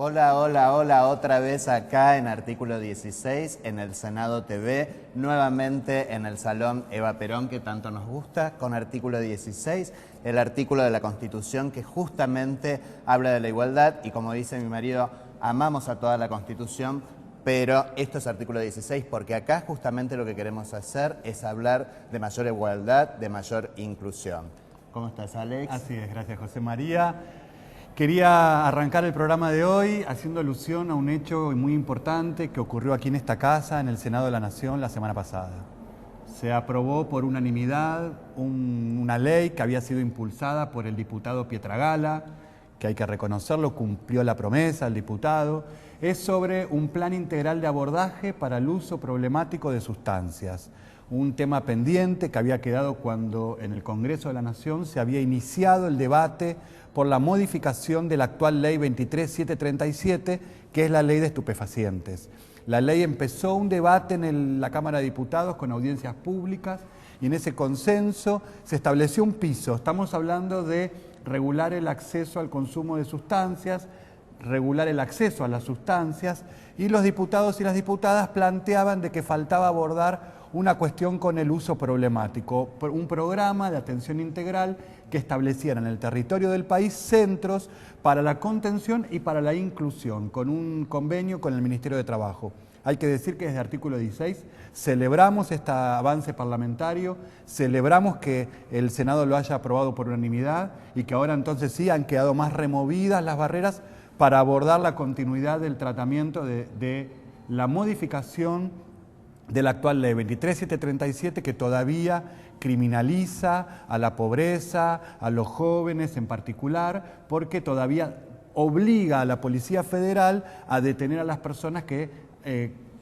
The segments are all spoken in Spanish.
Hola, hola, hola, otra vez acá en Artículo 16, en el Senado TV, nuevamente en el Salón Eva Perón, que tanto nos gusta, con Artículo 16, el artículo de la Constitución que justamente habla de la igualdad y, como dice mi marido, amamos a toda la Constitución, pero esto es Artículo 16 porque acá justamente lo que queremos hacer es hablar de mayor igualdad, de mayor inclusión. ¿Cómo estás, Alex? Así es, gracias, José María. Quería arrancar el programa de hoy haciendo alusión a un hecho muy importante que ocurrió aquí en esta casa, en el Senado de la Nación, la semana pasada. Se aprobó por unanimidad una ley que había sido impulsada por el diputado Pietragala, que hay que reconocerlo, cumplió la promesa el diputado. Es sobre un plan integral de abordaje para el uso problemático de sustancias. Un tema pendiente que había quedado cuando en el Congreso de la Nación se había iniciado el debate por la modificación de la actual ley 23737, que es la ley de estupefacientes. La ley empezó un debate en la Cámara de Diputados con audiencias públicas y en ese consenso se estableció un piso. Estamos hablando de regular el acceso al consumo de sustancias, regular el acceso a las sustancias, y los diputados y las diputadas planteaban de que faltaba abordar una cuestión con el uso problemático, un programa de atención integral que estableciera en el territorio del país centros para la contención y para la inclusión, con un convenio con el Ministerio de Trabajo. Hay que decir que desde Artículo 16 celebramos este avance parlamentario, celebramos que el Senado lo haya aprobado por unanimidad y que ahora entonces sí han quedado más removidas las barreras para abordar la continuidad del tratamiento de la modificación de la actual ley 23737, que todavía criminaliza a la pobreza, a los jóvenes en particular, porque todavía obliga a la Policía Federal a detener a las personas que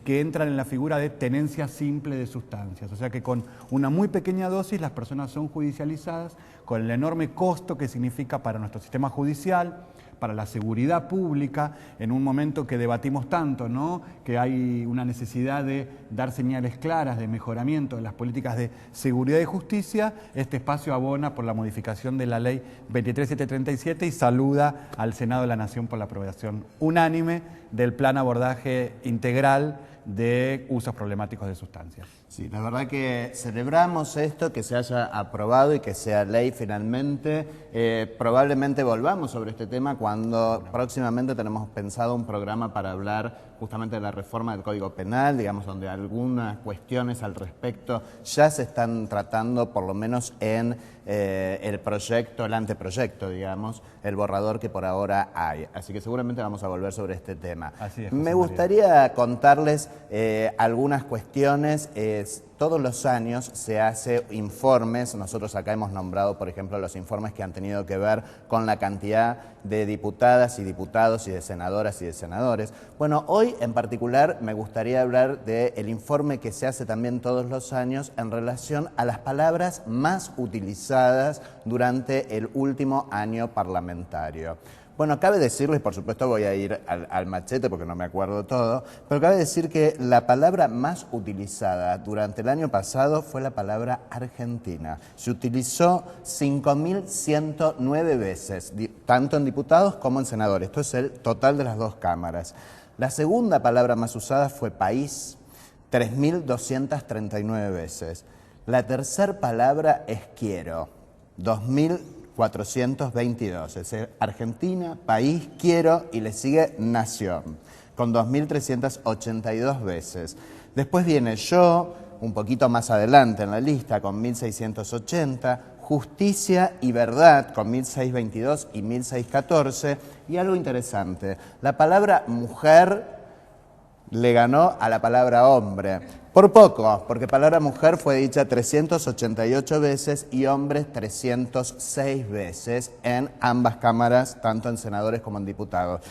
entran en la figura de tenencia simple de sustancias. O sea que con una muy pequeña dosis las personas son judicializadas, con el enorme costo que significa para nuestro sistema judicial, para la seguridad pública, en un momento que debatimos tanto, ¿no?, que hay una necesidad de dar señales claras de mejoramiento de las políticas de seguridad y justicia. Este espacio abona por la modificación de la ley 23737 y saluda al Senado de la Nación por la aprobación unánime del plan abordaje integral de usos problemáticos de sustancias. Sí, la verdad que celebramos esto, que se haya aprobado y que sea ley finalmente. Probablemente volvamos sobre este tema cuando próximamente tenemos pensado un programa para hablar justamente de la reforma del Código Penal, digamos, donde algunas cuestiones al respecto ya se están tratando, por lo menos en el proyecto, el anteproyecto, digamos, el borrador que por ahora hay. Así que seguramente vamos a volver sobre este tema. Así es, Me gustaría contarles algunas cuestiones. Todos los años se hace informes, nosotros acá hemos nombrado, por ejemplo, los informes que han tenido que ver con la cantidad de diputadas y diputados y de senadoras y de senadores. Bueno, hoy en particular me gustaría hablar del informe que se hace también todos los años en relación a las palabras más utilizadas durante el último año parlamentario. Bueno, cabe decirles, por supuesto voy a ir al machete porque no me acuerdo todo, pero cabe decir que la palabra más utilizada durante el año pasado fue la palabra Argentina. Se utilizó 5.109 veces, tanto en diputados como en senadores. Esto es el total de las dos cámaras. La segunda palabra más usada fue país, 3.239 veces. La tercera palabra es quiero, 2.422, es decir, Argentina, país, quiero, y le sigue nación, con 2.382 veces. Después viene yo, un poquito más adelante en la lista, con 1.680, justicia y verdad, con 1.622 y 1.614, y algo interesante, la palabra mujer le ganó a la palabra hombre. Por poco, porque palabra mujer fue dicha 388 veces y hombres 306 veces en ambas cámaras, tanto en senadores como en diputados.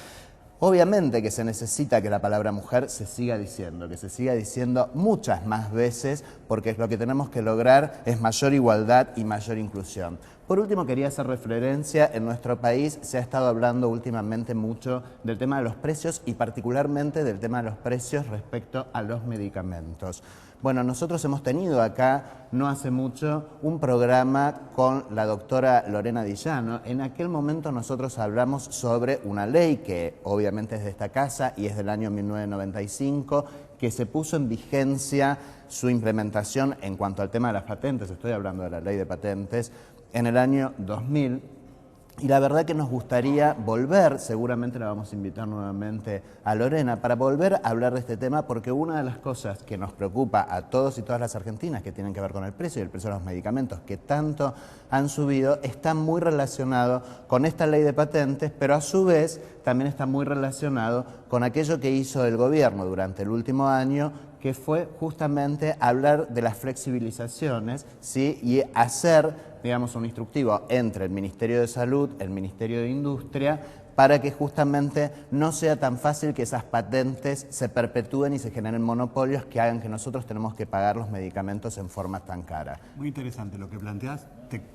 Obviamente que se necesita que la palabra mujer se siga diciendo, que se siga diciendo muchas más veces, porque lo que tenemos que lograr es mayor igualdad y mayor inclusión. Por último, quería hacer referencia, en nuestro país se ha estado hablando últimamente mucho del tema de los precios y particularmente del tema de los precios respecto a los medicamentos. Bueno, nosotros hemos tenido acá, no hace mucho, un programa con la doctora Lorena Di Llano. En aquel momento nosotros hablamos sobre una ley que obviamente es de esta casa y es del año 1995, que se puso en vigencia su implementación en cuanto al tema de las patentes, estoy hablando de la ley de patentes, en el año 2000. Y la verdad que nos gustaría volver, seguramente la vamos a invitar nuevamente a Lorena, para volver a hablar de este tema, porque una de las cosas que nos preocupa a todos y todas las argentinas que tienen que ver con el precio y el precio de los medicamentos, que tanto han subido, está muy relacionado con esta ley de patentes, pero a su vez también está muy relacionado con aquello que hizo el gobierno durante el último año, que fue justamente hablar de las flexibilizaciones, ¿sí? Y hacer, digamos, un instructivo entre el Ministerio de Salud, el Ministerio de Industria, para que justamente no sea tan fácil que esas patentes se perpetúen y se generen monopolios que hagan que nosotros tenemos que pagar los medicamentos en forma tan cara. Muy interesante lo que planteás.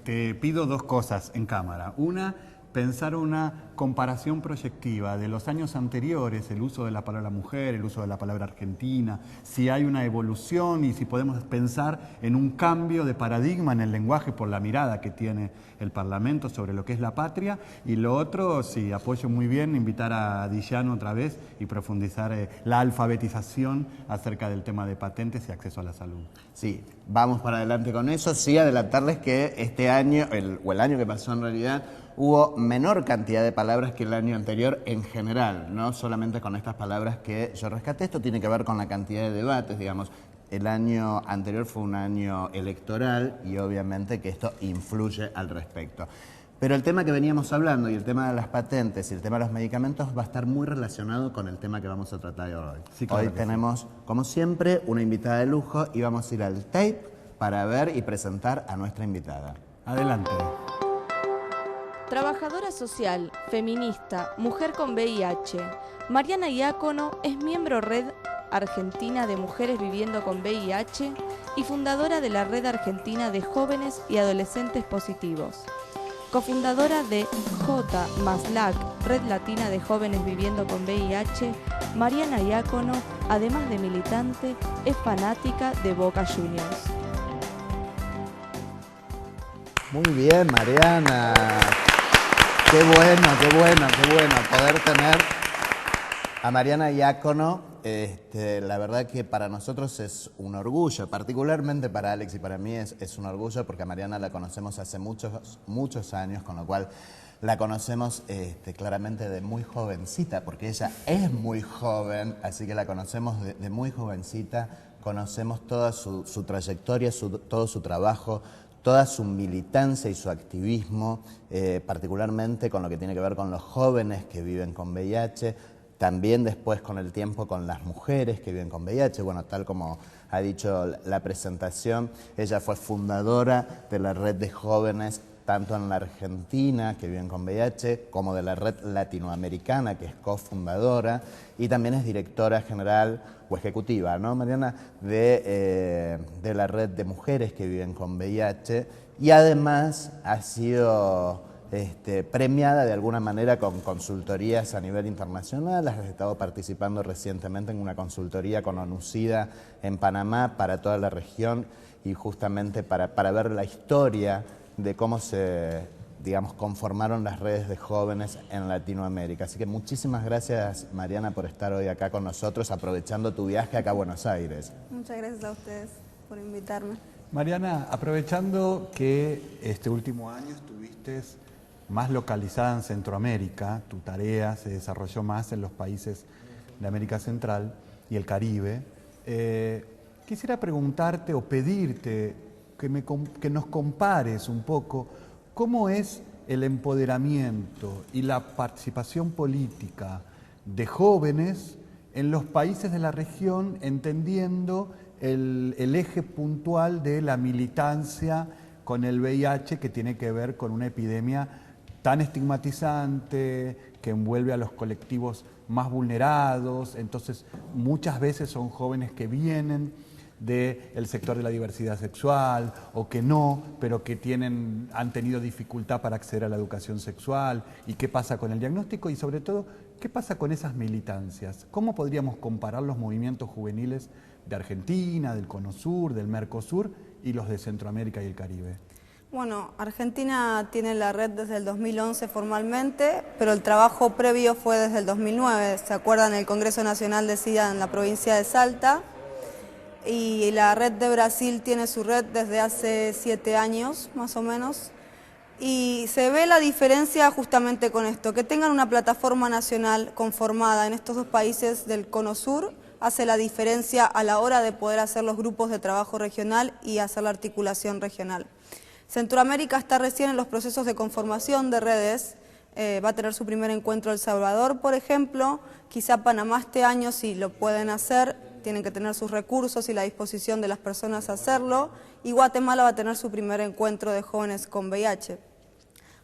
Te pido dos cosas en cámara. Una, pensar una comparación proyectiva de los años anteriores, el uso de la palabra mujer, el uso de la palabra argentina, si hay una evolución y si podemos pensar en un cambio de paradigma en el lenguaje por la mirada que tiene el Parlamento sobre lo que es la patria. Y lo otro, sí, apoyo muy bien, invitar a Di Llano otra vez y profundizar la alfabetización acerca del tema de patentes y acceso a la salud. Sí, vamos para adelante con eso. Sí, adelantarles que este año, o el año que pasó en realidad, hubo menor cantidad de palabras que el año anterior en general, no solamente con estas palabras que yo rescaté. Esto tiene que ver con la cantidad de debates, digamos. El año anterior fue un año electoral y obviamente que esto influye al respecto. Pero el tema que veníamos hablando y el tema de las patentes y el tema de los medicamentos va a estar muy relacionado con el tema que vamos a tratar hoy. Sí, claro hoy tenemos, sí, como siempre, una invitada de lujo y vamos a ir al tape para ver y presentar a nuestra invitada. Adelante. Trabajadora social, feminista, mujer con VIH, Mariana Diácono es miembro Red Argentina de Mujeres Viviendo con VIH y fundadora de la Red Argentina de Jóvenes y Adolescentes Positivos. Cofundadora de J+LAC, Red Latina de Jóvenes Viviendo con VIH, Mariana Diácono, además de militante, es fanática de Boca Juniors. Muy bien, Mariana. Qué bueno, qué bueno, qué bueno poder tener a Mariana Diácono. La verdad que para nosotros es un orgullo, particularmente para Alex y para mí es un orgullo, porque a Mariana la conocemos hace muchos años, con lo cual la conocemos claramente de muy jovencita, porque ella es muy joven, así que la conocemos de muy jovencita, conocemos toda su trayectoria, todo su trabajo, toda su militancia y su activismo, particularmente con lo que tiene que ver con los jóvenes que viven con VIH, también después con el tiempo con las mujeres que viven con VIH. Bueno, tal como ha dicho la presentación, ella fue fundadora de la red de jóvenes tanto en la Argentina que viven con VIH como de la red latinoamericana, que es cofundadora, y también es directora general o ejecutiva, ¿no, Mariana?, de la red de mujeres que viven con VIH, y además ha sido premiada de alguna manera con consultorías a nivel internacional. Has estado participando recientemente en una consultoría con ONUCIDA en Panamá para toda la región y justamente para ver la historia de cómo se, digamos, conformaron las redes de jóvenes en Latinoamérica. Así que muchísimas gracias, Mariana, por estar hoy acá con nosotros, aprovechando tu viaje acá a Buenos Aires. Muchas gracias a ustedes por invitarme. Mariana, aprovechando que este último año estuviste más localizada en Centroamérica, tu tarea se desarrolló más en los países de América Central y el Caribe, quisiera preguntarte o pedirte que nos compares un poco cómo es el empoderamiento y la participación política de jóvenes en los países de la región, entendiendo el eje puntual de la militancia con el VIH, que tiene que ver con una epidemia tan estigmatizante, que envuelve a los colectivos más vulnerados. Entonces muchas veces son jóvenes que vienen del sector de la diversidad sexual o que no, pero que han tenido dificultad para acceder a la educación sexual. ¿Y qué pasa con el diagnóstico? Y sobre todo, ¿qué pasa con esas militancias? ¿Cómo podríamos comparar los movimientos juveniles de Argentina, del Cono Sur, del Mercosur y los de Centroamérica y el Caribe? Bueno, Argentina tiene la red desde el 2011 formalmente, pero el trabajo previo fue desde el 2009. ¿Se acuerdan? El Congreso Nacional de SIDA en la provincia de Salta. Y la red de Brasil tiene su red desde hace 7 años, más o menos. Y se ve la diferencia justamente con esto, que tengan una plataforma nacional conformada en estos dos países del Cono Sur hace la diferencia a la hora de poder hacer los grupos de trabajo regional y hacer la articulación regional. Centroamérica está recién en los procesos de conformación de redes, va a tener su primer encuentro El Salvador, por ejemplo, quizá Panamá este año si lo pueden hacer, tienen que tener sus recursos y la disposición de las personas a hacerlo, y Guatemala va a tener su primer encuentro de jóvenes con VIH.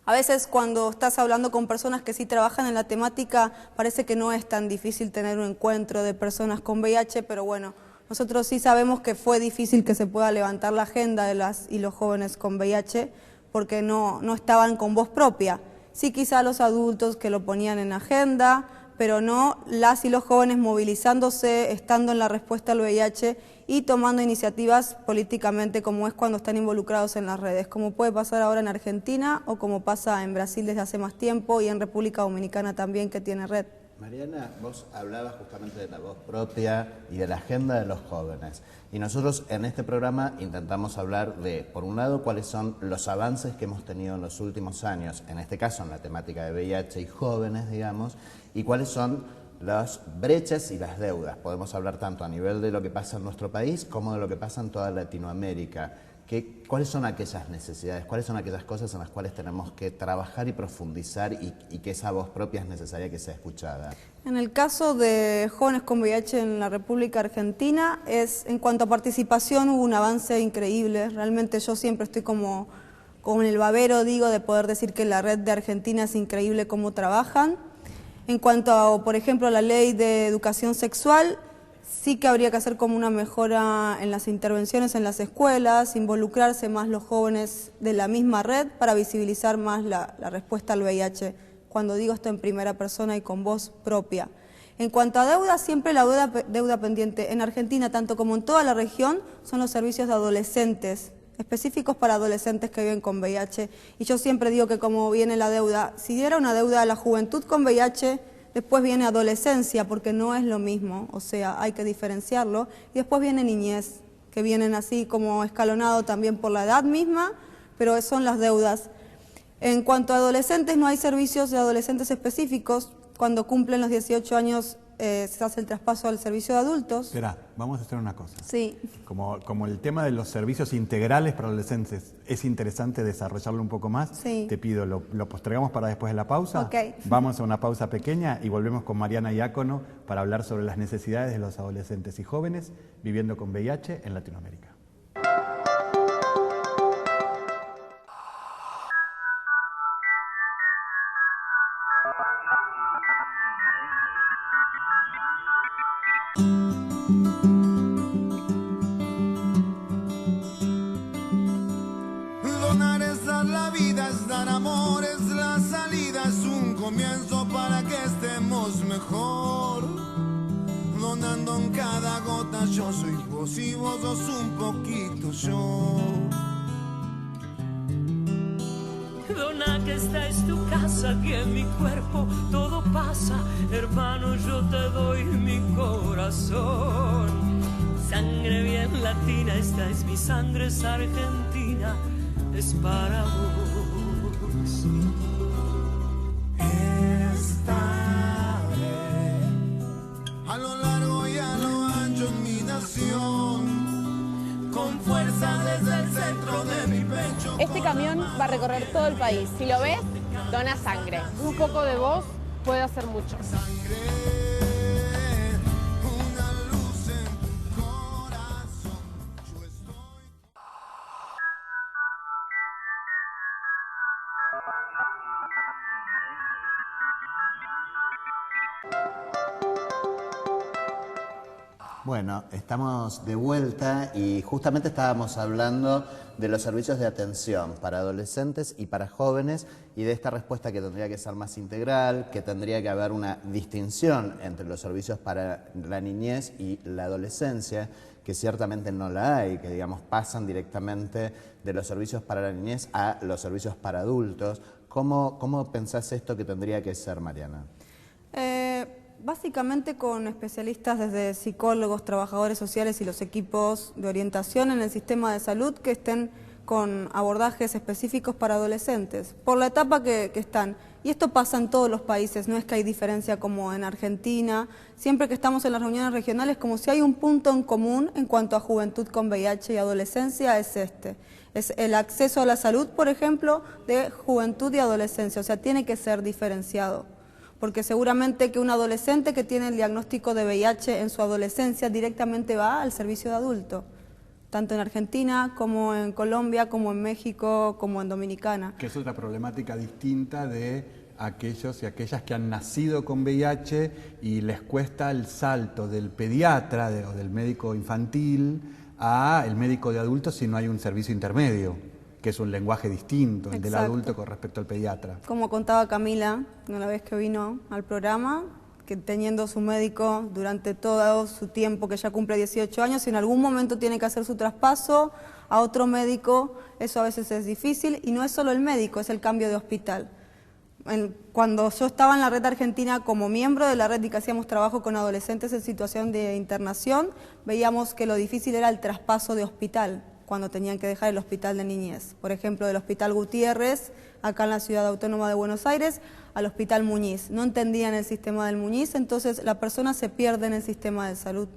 A veces cuando estás hablando con personas que sí trabajan en la temática, parece que no es tan difícil tener un encuentro de personas con VIH, pero bueno, nosotros sí sabemos que fue difícil que se pueda levantar la agenda de las y los jóvenes con VIH, porque no estaban con voz propia. Sí quizá los adultos que lo ponían en agenda, pero no las y los jóvenes movilizándose, estando en la respuesta al VIH y tomando iniciativas políticamente como es cuando están involucrados en las redes, como puede pasar ahora en Argentina o como pasa en Brasil desde hace más tiempo y en República Dominicana también que tiene red. Mariana, vos hablabas justamente de la voz propia y de la agenda de los jóvenes. Y nosotros en este programa intentamos hablar de, por un lado, cuáles son los avances que hemos tenido en los últimos años, en este caso en la temática de VIH y jóvenes, digamos, y cuáles son las brechas y las deudas. Podemos hablar tanto a nivel de lo que pasa en nuestro país como de lo que pasa en toda Latinoamérica. ¿Cuáles son aquellas necesidades, cuáles son aquellas cosas en las cuales tenemos que trabajar y profundizar y que esa voz propia es necesaria que sea escuchada? En el caso de jóvenes con VIH en la República Argentina, en cuanto a participación hubo un avance increíble. Realmente yo siempre estoy como en el babero, digo, de poder decir que la red de Argentina es increíble cómo trabajan. En cuanto a, por ejemplo, la ley de educación sexual, sí que habría que hacer como una mejora en las intervenciones en las escuelas, involucrarse más los jóvenes de la misma red para visibilizar más la respuesta al VIH, cuando digo esto en primera persona y con voz propia. En cuanto a deuda, siempre la deuda pendiente en Argentina, tanto como en toda la región, son los servicios de adolescentes, específicos para adolescentes que viven con VIH. Y yo siempre digo que como viene la deuda, si era una deuda a la juventud con VIH, después viene adolescencia, porque no es lo mismo, o sea, hay que diferenciarlo, y después viene niñez, que vienen así como escalonado también por la edad misma, pero son las deudas. En cuanto a adolescentes, no hay servicios de adolescentes específicos. Cuando cumplen los 18 años se hace el traspaso al servicio de adultos. Espera, vamos a hacer una cosa. Sí. Como el tema de los servicios integrales para adolescentes es interesante desarrollarlo un poco más, sí. Te pido, lo postergamos para después de la pausa. Okay. Vamos a una pausa pequeña y volvemos con Mariana Diácono para hablar sobre las necesidades de los adolescentes y jóvenes viviendo con VIH en Latinoamérica. Donar es dar la vida, es dar amor, es la salida, es un comienzo para que estemos mejor. Donando en cada gota yo soy vos y vos sos un poquito yo. Dona que esta es tu casa, que en mi cuerpo todo pasa. Hermano, yo te doy mi corazón. Sangre bien latina, esta es mi sangre, es argentina, es para vos. Estaré a lo largo y a lo ancho en mi nación, con fuerza desde el centro de mi pecho. Este camión va a recorrer todo el país. Si lo ves, dona sangre. Un poco de vos puede hacer mucho. Una luz en tu corazón. Yo estoy. Bueno, estamos de vuelta y justamente estábamos hablando de los servicios de atención para adolescentes y para jóvenes y de esta respuesta que tendría que ser más integral, que tendría que haber una distinción entre los servicios para la niñez y la adolescencia, que ciertamente no la hay, que digamos pasan directamente de los servicios para la niñez a los servicios para adultos. ¿Cómo pensás esto que tendría que ser, Mariana? Básicamente con especialistas desde psicólogos, trabajadores sociales y los equipos de orientación en el sistema de salud que estén con abordajes específicos para adolescentes, por la etapa que están. Y esto pasa en todos los países, no es que hay diferencia como en Argentina. Siempre que estamos en las reuniones regionales, como si hay un punto en común en cuanto a juventud con VIH y adolescencia, es este. Es el acceso a la salud, por ejemplo, de juventud y adolescencia, o sea, tiene que ser diferenciado. Porque seguramente que un adolescente que tiene el diagnóstico de VIH en su adolescencia directamente va al servicio de adulto, tanto en Argentina como en Colombia, como en México, como en Dominicana. Que es otra problemática distinta de aquellos y aquellas que han nacido con VIH y les cuesta el salto del pediatra o del médico infantil a el médico de adultos si no hay un servicio intermedio, que es un lenguaje distinto, el del adulto con respecto al pediatra. Como contaba Camila una vez que vino al programa, que teniendo su médico durante todo su tiempo, que ya cumple 18 años, si en algún momento tiene que hacer su traspaso a otro médico, eso a veces es difícil, y no es solo el médico, es el cambio de hospital. Cuando yo estaba en la Red Argentina como miembro de la red y que hacíamos trabajo con adolescentes en situación de internación, veíamos que lo difícil era el traspaso de hospital, cuando tenían que dejar el hospital de niñez. Por ejemplo, del Hospital Gutiérrez, acá en la Ciudad Autónoma de Buenos Aires, al Hospital Muñiz. No entendían el sistema del Muñiz, entonces la persona se pierde en el sistema de salud.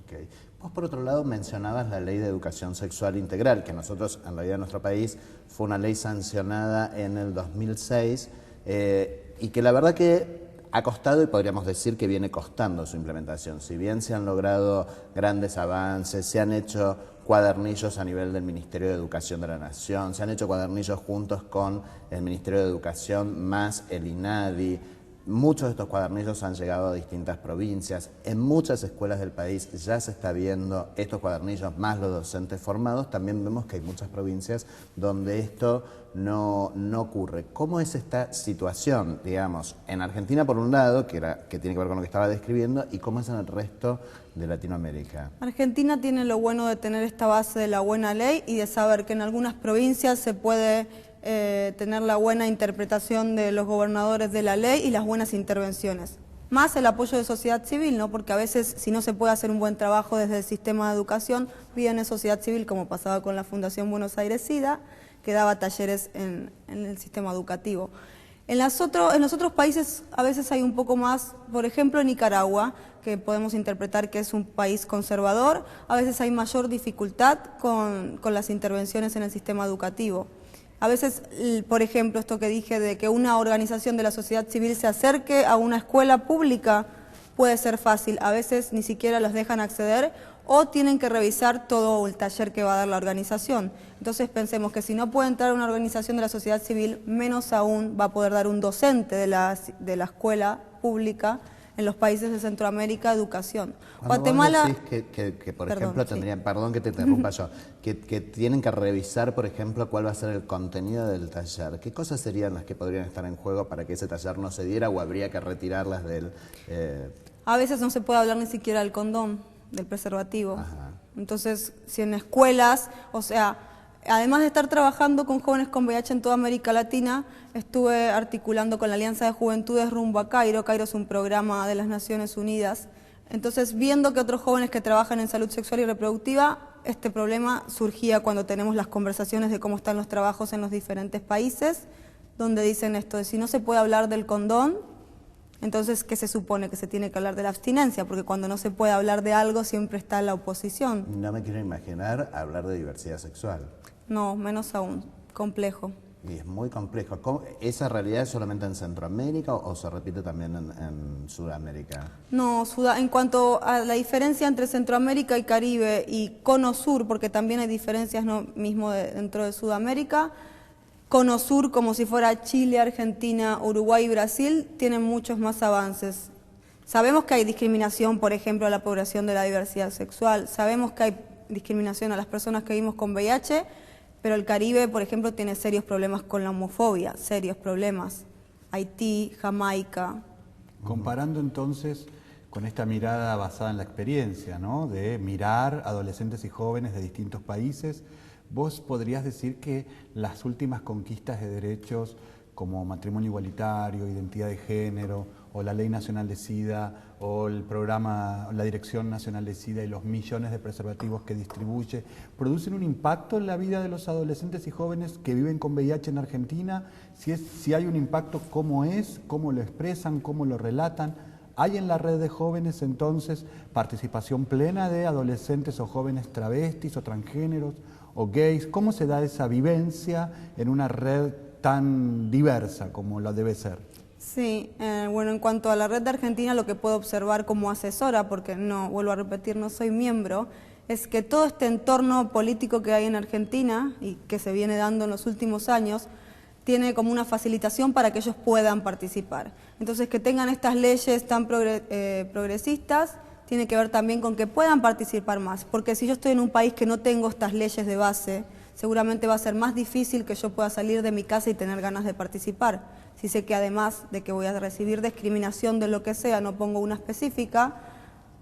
Okay. Vos, por otro lado, mencionabas la Ley de Educación Sexual Integral, que nosotros, en realidad, en nuestro país, fue una ley sancionada en el 2006, y que la verdad que ha costado, y podríamos decir que viene costando su implementación. Si bien se han logrado grandes avances, se han hecho cuadernillos a nivel del Ministerio de Educación de la Nación, se han hecho cuadernillos juntos con el Ministerio de Educación más el INADI. Muchos de estos cuadernillos han llegado a distintas provincias. En muchas escuelas del país ya se está viendo estos cuadernillos más los docentes formados. También vemos que hay muchas provincias donde esto no ocurre. ¿Cómo es esta situación, digamos, en Argentina por un lado, que tiene que ver con lo que estaba describiendo, y cómo es en el resto de Latinoamérica? Argentina tiene lo bueno de tener esta base de la buena ley y de saber que en algunas provincias se puede tener la buena interpretación de los gobernadores de la ley y las buenas intervenciones. Más el apoyo de sociedad civil, ¿no? Porque a veces si no se puede hacer un buen trabajo desde el sistema de educación, viene sociedad civil, como pasaba con la Fundación Buenos Aires SIDA, que daba talleres en el sistema educativo. En los otros países a veces hay un poco más, por ejemplo en Nicaragua, que podemos interpretar que es un país conservador, a veces hay mayor dificultad con las intervenciones en el sistema educativo. A veces, por ejemplo, esto que dije de que una organización de la sociedad civil se acerque a una escuela pública puede ser fácil, a veces ni siquiera los dejan acceder o tienen que revisar todo el taller que va a dar la organización. Entonces pensemos que si no puede entrar una organización de la sociedad civil, menos aún va a poder dar un docente de la escuela pública en los países de Centroamérica educación. Cuando Guatemala... vos decís que por ejemplo, tendrían, perdón que te interrumpa yo, que tienen que revisar, por ejemplo, cuál va a ser el contenido del taller. ¿Qué cosas serían las que podrían estar en juego para que ese taller no se diera o habría que retirarlas del...? A veces no se puede hablar ni siquiera del condón, del preservativo. Ajá. Entonces, si en escuelas, o sea, además de estar trabajando con jóvenes con VIH en toda América Latina, estuve articulando con la Alianza de Juventudes rumbo a Cairo. Cairo es un programa de las Naciones Unidas. Entonces, viendo que otros jóvenes que trabajan en salud sexual y reproductiva, este problema surgía cuando tenemos las conversaciones de cómo están los trabajos en los diferentes países, donde dicen esto de si no se puede hablar del condón, entonces, ¿qué se supone? Que se tiene que hablar de la abstinencia, porque cuando no se puede hablar de algo siempre está la oposición. No me quiero imaginar hablar de diversidad sexual. No, menos aún, complejo. Y es muy complejo. ¿Esa realidad es solamente en Centroamérica o se repite también en Sudamérica? No, en cuanto a la diferencia entre Centroamérica y Caribe y Cono Sur, porque también hay diferencias mismo dentro de Sudamérica, Cono Sur, como si fuera Chile, Argentina, Uruguay y Brasil, tienen muchos más avances. Sabemos que hay discriminación, por ejemplo, a la población de la diversidad sexual, sabemos que hay discriminación a las personas que vivimos con VIH, pero el Caribe, por ejemplo, tiene serios problemas con la homofobia, serios problemas. Haití, Jamaica. Comparando entonces con esta mirada basada en la experiencia, ¿no? De mirar adolescentes y jóvenes de distintos países. ¿Vos podrías decir que las últimas conquistas de derechos como matrimonio igualitario, identidad de género, o la Ley Nacional de SIDA, o el programa, la Dirección Nacional de SIDA y los millones de preservativos que distribuye, producen un impacto en la vida de los adolescentes y jóvenes que viven con VIH en Argentina? Si hay un impacto, ¿cómo es? ¿Cómo lo expresan? ¿Cómo lo relatan? ¿Hay en la red de jóvenes entonces participación plena de adolescentes o jóvenes travestis o transgéneros o gays? ¿Cómo se da esa vivencia en una red tan diversa como la debe ser? Sí, bueno, en cuanto a la red de Argentina, lo que puedo observar como asesora, porque no, vuelvo a repetir, no soy miembro, es que todo este entorno político que hay en Argentina y que se viene dando en los últimos años, tiene como una facilitación para que ellos puedan participar. Entonces, que tengan estas leyes tan progresistas, tiene que ver también con que puedan participar más, porque si yo estoy en un país que no tengo estas leyes de base, seguramente va a ser más difícil que yo pueda salir de mi casa y tener ganas de participar. Si sé que además de que voy a recibir discriminación de lo que sea, no pongo una específica,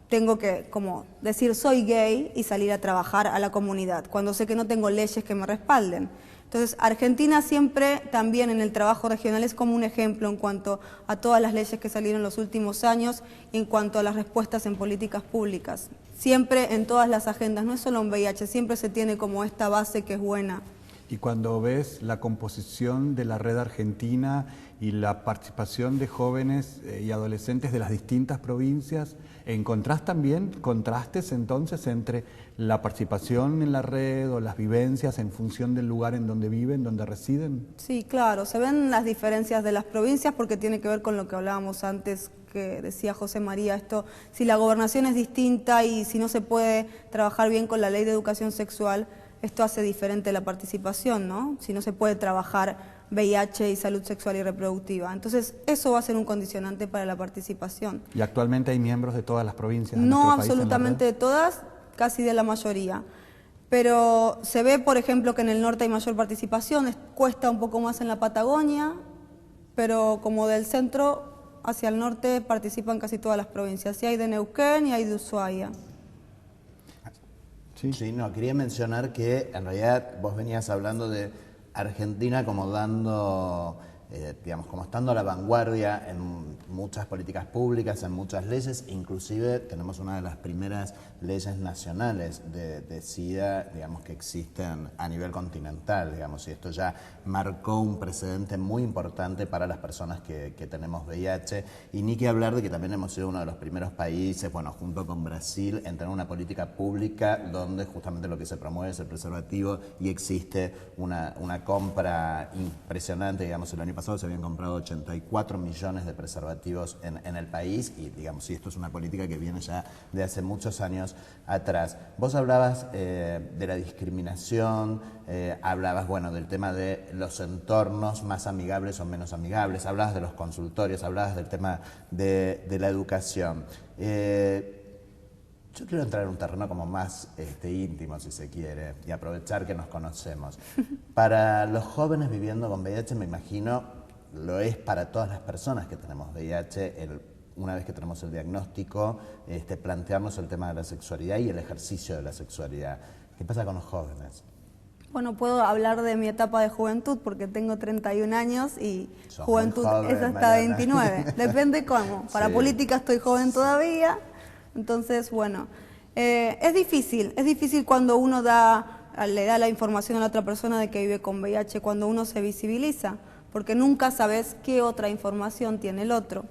tengo que como decir soy gay y salir a trabajar a la comunidad, cuando sé que no tengo leyes que me respalden. Entonces, Argentina siempre también en el trabajo regional es como un ejemplo en cuanto a todas las leyes que salieron en los últimos años, en cuanto a las respuestas en políticas públicas. Siempre en todas las agendas, no es solo en VIH, siempre se tiene como esta base que es buena. Y cuando ves la composición de la red argentina y la participación de jóvenes y adolescentes de las distintas provincias, ¿encontrás también contrastes entonces entre la participación en la red o las vivencias en función del lugar en donde viven, donde residen? Sí, claro, se ven las diferencias de las provincias porque tiene que ver con lo que hablábamos antes, que decía José María, esto, si la gobernación es distinta y si no se puede trabajar bien con la ley de educación sexual, esto hace diferente la participación, ¿no? Si no se puede trabajar VIH y salud sexual y reproductiva. Entonces, eso va a ser un condicionante para la participación. ¿Y actualmente hay miembros de todas las provincias de No nuestro país absolutamente de todas, casi de la mayoría. Pero se ve, por ejemplo, que en el norte hay mayor participación, cuesta un poco más en la Patagonia, pero como del centro hacia el norte participan casi todas las provincias. Sí hay de Neuquén y hay de Ushuaia. Sí, no, quería mencionar que en realidad vos venías hablando de Argentina como dando, digamos, como estando a la vanguardia en muchas políticas públicas, en muchas leyes, inclusive tenemos una de las primeras leyes nacionales de SIDA, digamos, que existen a nivel continental, digamos, y esto ya marcó un precedente muy importante para las personas que tenemos VIH, y ni que hablar de que también hemos sido uno de los primeros países, bueno, junto con Brasil, en tener una política pública donde justamente lo que se promueve es el preservativo y existe una compra impresionante, digamos, el año pasado se habían comprado 84 millones de preservativos en el país y, digamos, sí, esto es una política que viene ya de hace muchos años atrás. Vos hablabas de la discriminación, hablabas, bueno, del tema de los entornos más amigables o menos amigables, hablabas de los consultorios, hablabas del tema de la educación. Yo quiero entrar en un terreno como más íntimo, si se quiere, y aprovechar que nos conocemos. Para los jóvenes viviendo con VIH, me imagino, lo es para todas las personas que tenemos VIH, una vez que tenemos el diagnóstico, plantearnos el tema de la sexualidad y el ejercicio de la sexualidad. ¿Qué pasa con los jóvenes? Bueno, puedo hablar de mi etapa de juventud porque tengo 31 años y Sos juventud joven, es hasta Mariana. 29. Depende cómo. Para Sí. política estoy joven todavía. Entonces, bueno, es difícil cuando uno le da la información a la otra persona de que vive con VIH, cuando uno se visibiliza, porque nunca sabes qué otra información tiene el otro.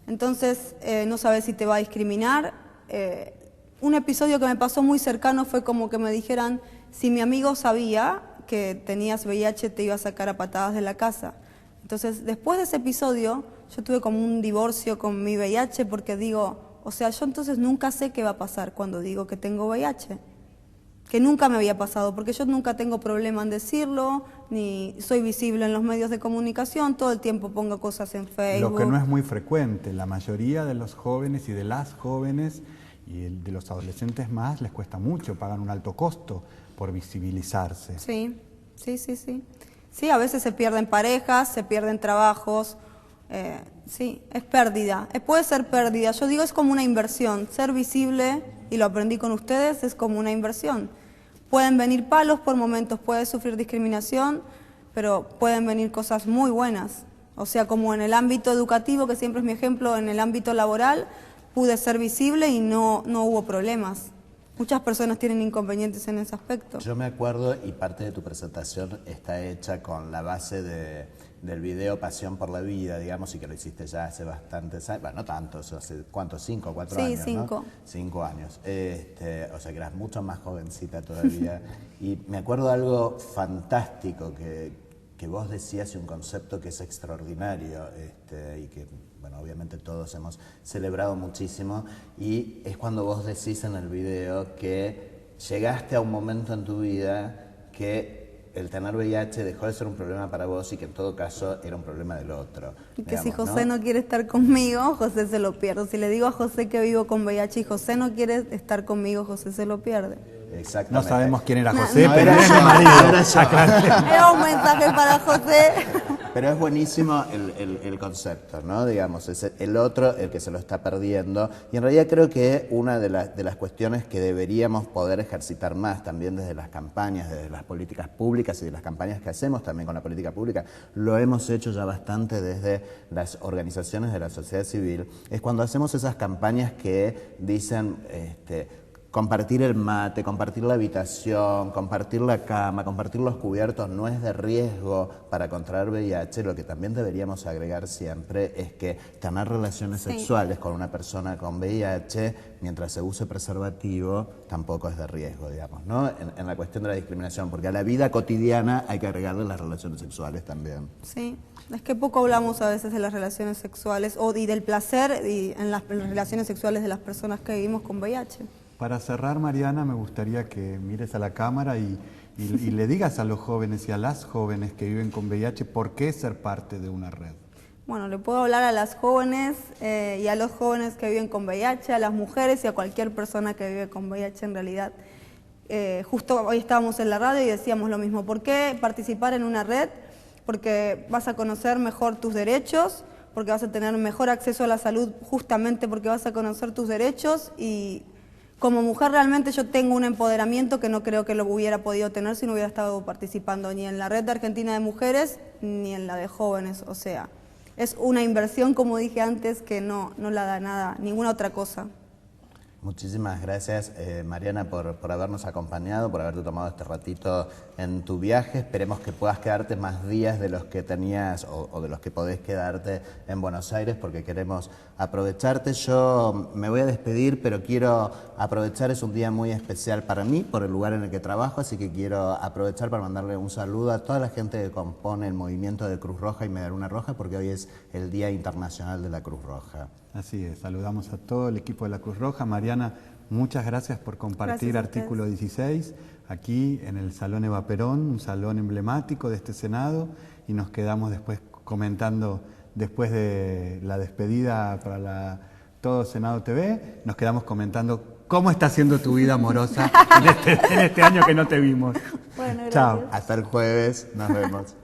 Entonces, no sabes si te va a discriminar. Un episodio que me pasó muy cercano fue como que me dijeran, si mi amigo sabía que tenías VIH, te iba a sacar a patadas de la casa. Entonces, después de ese episodio, yo tuve como un divorcio con mi VIH porque digo, o sea, yo entonces nunca sé qué va a pasar cuando digo que tengo VIH, que nunca me había pasado, porque yo nunca tengo problema en decirlo, ni soy visible en los medios de comunicación, todo el tiempo pongo cosas en Facebook. Lo que no es muy frecuente, la mayoría de los jóvenes y de las jóvenes y de los adolescentes más les cuesta mucho, pagan un alto costo por visibilizarse. Sí. Sí, a veces se pierden parejas, se pierden trabajos, Sí, es pérdida, puede ser pérdida. Yo digo, es como una inversión. Ser visible, y lo aprendí con ustedes, es como una inversión. Pueden venir palos por momentos, puedes sufrir discriminación, pero pueden venir cosas muy buenas. O sea, como en el ámbito educativo, que siempre es mi ejemplo, en el ámbito laboral, pude ser visible y no hubo problemas. Muchas personas tienen inconvenientes en ese aspecto. Yo me acuerdo, y parte de tu presentación está hecha con la base del video Pasión por la Vida, digamos, y que lo hiciste ya hace bastantes años, bueno, no tantos, hace ¿cuántos? 5 o 4 años, 5. ¿no? 5 años. O sea que eras mucho más jovencita todavía. Y me acuerdo de algo fantástico que vos decías, y un concepto que es extraordinario, y que, bueno, obviamente todos hemos celebrado muchísimo, y es cuando vos decís en el video que llegaste a un momento en tu vida que el tener VIH dejó de ser un problema para vos y que en todo caso era un problema del otro. Y que digamos, si José no quiere estar conmigo, José se lo pierde. Si le digo a José que vivo con VIH y José no quiere estar conmigo, José se lo pierde. Exactamente. No sabemos quién era José, No, pero era era yo, el marido. era yo. Era un mensaje para José. Pero es buenísimo el concepto, ¿no? Digamos, es el otro el que se lo está perdiendo. Y en realidad creo que una de las cuestiones que deberíamos poder ejercitar más también desde las campañas, desde las políticas públicas y de las campañas que hacemos también con la política pública, lo hemos hecho ya bastante desde las organizaciones de la sociedad civil, es cuando hacemos esas campañas que dicen compartir el mate, compartir la habitación, compartir la cama, compartir los cubiertos no es de riesgo para contraer VIH. Lo que también deberíamos agregar siempre es que tener relaciones sexuales con una persona con VIH mientras se use preservativo tampoco es de riesgo, digamos, ¿no? En la cuestión de la discriminación, porque a la vida cotidiana hay que agregarle las relaciones sexuales también. Sí, es que poco hablamos a veces de las relaciones sexuales y del placer y en las relaciones sexuales de las personas que vivimos con VIH. Para cerrar, Mariana, me gustaría que mires a la cámara y le digas a los jóvenes y a las jóvenes que viven con VIH por qué ser parte de una red. Bueno, le puedo hablar a las jóvenes y a los jóvenes que viven con VIH, a las mujeres y a cualquier persona que vive con VIH en realidad. Justo hoy estábamos en la radio y decíamos lo mismo. ¿Por qué participar en una red? Porque vas a conocer mejor tus derechos, porque vas a tener mejor acceso a la salud justamente porque vas a conocer tus derechos y como mujer realmente yo tengo un empoderamiento que no creo que lo hubiera podido tener si no hubiera estado participando ni en la Red de Argentina de Mujeres ni en la de jóvenes. O sea, es una inversión, como dije antes, que no la da nada, ninguna otra cosa. Muchísimas gracias, Mariana, por habernos acompañado, por haberte tomado este ratito en tu viaje. Esperemos que puedas quedarte más días de los que tenías o de los que podés quedarte en Buenos Aires, porque queremos aprovecharte. Yo me voy a despedir, pero quiero aprovechar, es un día muy especial para mí, por el lugar en el que trabajo, así que quiero aprovechar para mandarle un saludo a toda la gente que compone el movimiento de Cruz Roja y Media Luna Roja, porque hoy es el Día Internacional de la Cruz Roja. Así es, saludamos a todo el equipo de la Cruz Roja. Mariana, muchas gracias por compartir Artículo 16 aquí en el Salón Eva Perón, un salón emblemático de este Senado, y nos quedamos después comentando, después de la despedida para todo Senado TV, nos quedamos comentando cómo está siendo tu vida amorosa en este año que no te vimos. Bueno, chao. Hasta el jueves, nos vemos.